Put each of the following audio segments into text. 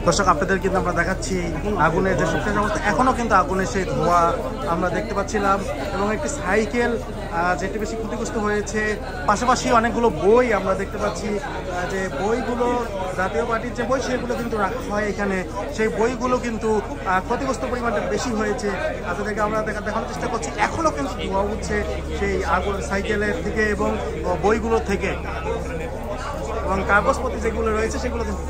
দর্শক আপনাদের কিন্তু আমরা দেখাচ্ছি আগুনের যে শক্তিশালী অবস্থা, এখনও কিন্তু আগুনের সেই ধোঁয়া আমরা দেখতে পাচ্ছিলাম এবং একটি সাইকেল যেটি বেশি ক্ষতিগ্রস্ত হয়েছে। পাশাপাশি অনেকগুলো বই আমরা দেখতে পাচ্ছি, যে বইগুলো জাতীয় পার্টির যে বই সেগুলো কিন্তু রাখা হয় এখানে, সেই বইগুলো কিন্তু ক্ষতিগ্রস্ত পরিমাণটা বেশি হয়েছে। আপনাদেরকে আমরা দেখানোর চেষ্টা করছি, এখনও কিন্তু ধোঁয়া উঠছে সেই আগুন সাইকেলের থেকে এবং বইগুলো থেকে, এবং কাগজপত্র যেগুলো রয়েছে সেগুলো কিন্তু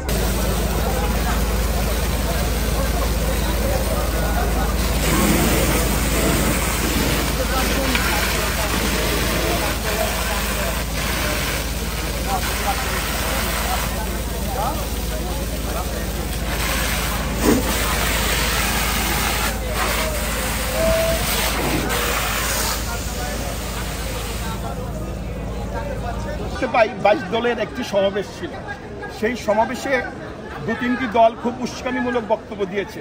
পাই 22 দলের একটি সমাবেশ ছিল। সেই সমাবেশে 2-3টি দল খুব উস্কানিমূলক বক্তব্য দিয়েছে।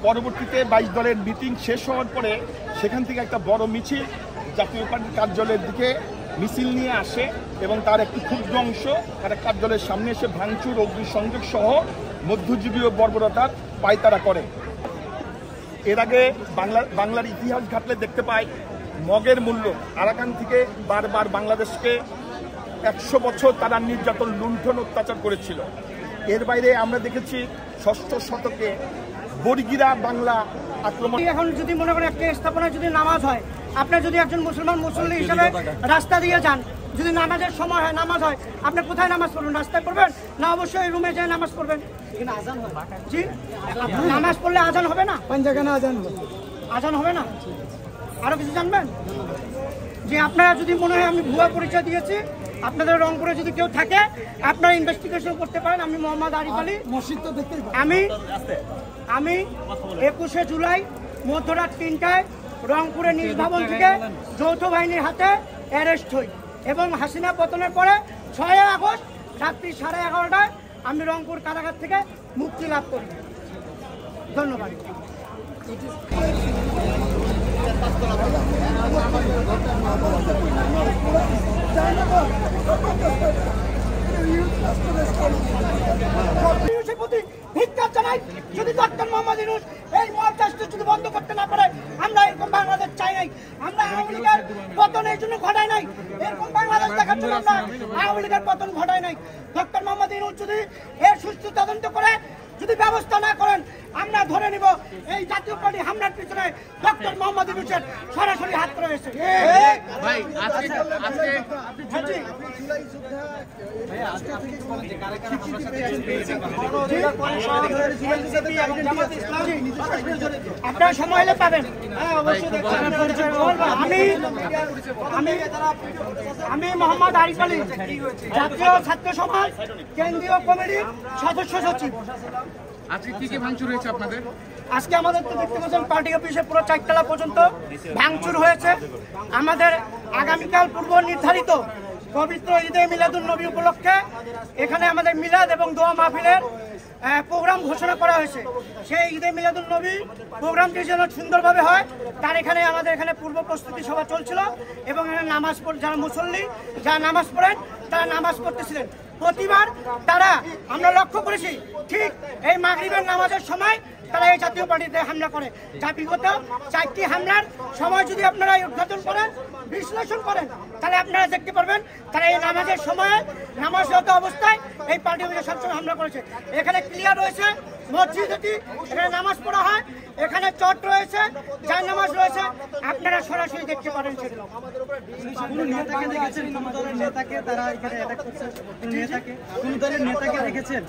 পরবর্তীতে 22 দলের মিটিং শেষ হওয়ার পরে সেখান থেকে একটা বড় মিছিল জাতীয় পার্টির কার্যালয়ের দিকে মিছিল নিয়ে আসে এবং তার একটি ক্ষুদ্র অংশ তারা কার্যালয়ের সামনে এসে ভাঙচুর, অগ্নিসংযোগ সহ মধ্যযুগীয় বর্বরতার পায়তারা করে। এর আগে বাংলার ইতিহাস ঘাটলে দেখতে পাই মগের মূল্য আরাকান থেকে বারবার বাংলাদেশকে 100 বছর তারা নির্যাতন, লুণ্ঠন, অত্যাচার করেছিল। এর বাইরে আমরা দেখেছি 6ষ্ঠ শতকে বর্গীরা বাংলা আক্রমণ। এখন যদি মনে করেন একটা স্থাপনায় যদি নামাজ হয়, আপনার যদি একজন মুসল্লি হিসেবে রাস্তা দিয়ে যান, যদি নামাজের সময় হয়, নামাজ হয়, আপনি কোথায় নামাজ পড়বেন? রাস্তায় পড়বেন না অবশ্যই রুমে যেয়ে নামাজ পড়বেন? জি, নামাজ পড়লে আজান হবে না? কোন জায়গায় আজান হবে না? আরো কিছু জানবেন? যে আপনারা যদি মনে হয় আমি ভুয়া পরিচয় দিয়েছি, আপনাদের রংপুরে যদি কেউ থাকে আপনারা ইনভেস্টিগেশন করতে পারেন। আমি মোহাম্মদ আরিফ আলী, আমি 21শে জুলাই মধ্যরাত 3টায় রংপুরে নিজ ভবন থেকে যৌথ বাহিনীর হাতে অ্যারেস্ট হই এবং হাসিনা পতনের পরে 6 আগস্ট রাত্রি 11:30টায় আমি রংপুর কারাগার থেকে মুক্তি লাভ করি। ধন্যবাদ। যদি ডক্টর মোহাম্মদ ইউনূস এই মহারাষ্ট্র যদি বন্ধ করতে না পারে, আমরা এরকম বাংলাদেশ চাই নাই। আমরা আওয়ামী লীগের পতন এই জন্য ঘটাই নাই, এরকম বাংলাদেশ দেখার জন্য আমরা আওয়ামী লীগের পতন ঘটাই নাই। ডক্টর মোহাম্মদ ইউনূস যদি এর সুষ্ঠু তদন্ত করে যদি ব্যবস্থা না করেন, আমরা ধরে নিব এই জাতীয় পার্টি হামলার পিছনে ডক্টর মোহাম্মদ ইউনূসের সরাসরি হাত রয়েছে। আপনারা সময় হলে পাবেন। আমি মোহাম্মদ আরিফ আলী, জাতীয় ছাত্র সমাজ কেন্দ্রীয় কমিটির সদস্য সচিব। আজকে কি কি ভাঙচুর হয়েছে আপনাদের? আজকে আমাদের তো দেখতে পাচ্ছেন পার্টি অফিসে পুরো 4তলা পর্যন্ত ভাঙচুর হয়েছে। আমাদের আগামীকাল পূর্ব নির্ধারিত পবিত্র ঈদে মিলাদুন নবী উপলক্ষে এখানে আমাদের মিলাদ এবং দোয়া মাহফিলের প্রোগ্রাম ঘোষণা করা হয়েছে। সেই ঈদে মিলাদুন নবী প্রোগ্রামটি যেন সুন্দরভাবে হয় তার আমাদের এখানে পূর্ব প্রস্তুতি সভা চলছিল এবং এখানে নামাজ যারা মুসল্লি যারা নামাজ পড়েন তারা নামাজ পড়তেছিলেন। প্রতিবার তারা আমরা লক্ষ্য করেছি ঠিক এই মাগরিবের নামাজের সময় তারা এই জাতীয় পার্টিতে হামলা করে। যা বিগত 4টি হামলার সময় যদি আপনারা উদ্ঘাটন করেন, বিশ্লেষণ করেন, তাহলে আপনারা দেখতে পারবেন তারা এই নামাজের সময়ে নামাজরত অবস্থায় এই পার্টি অফিসে সবসময় হামলা করেছে। এখানে ক্লিয়ার রয়েছে মসজিদটি, এখানে নামাজ পড়া হয়, এখানে চট রয়েছে, জায় নামাজ রয়েছে, আপনারা সরাসরি দেখতে পারেন। নেতাকে দেখেছেন?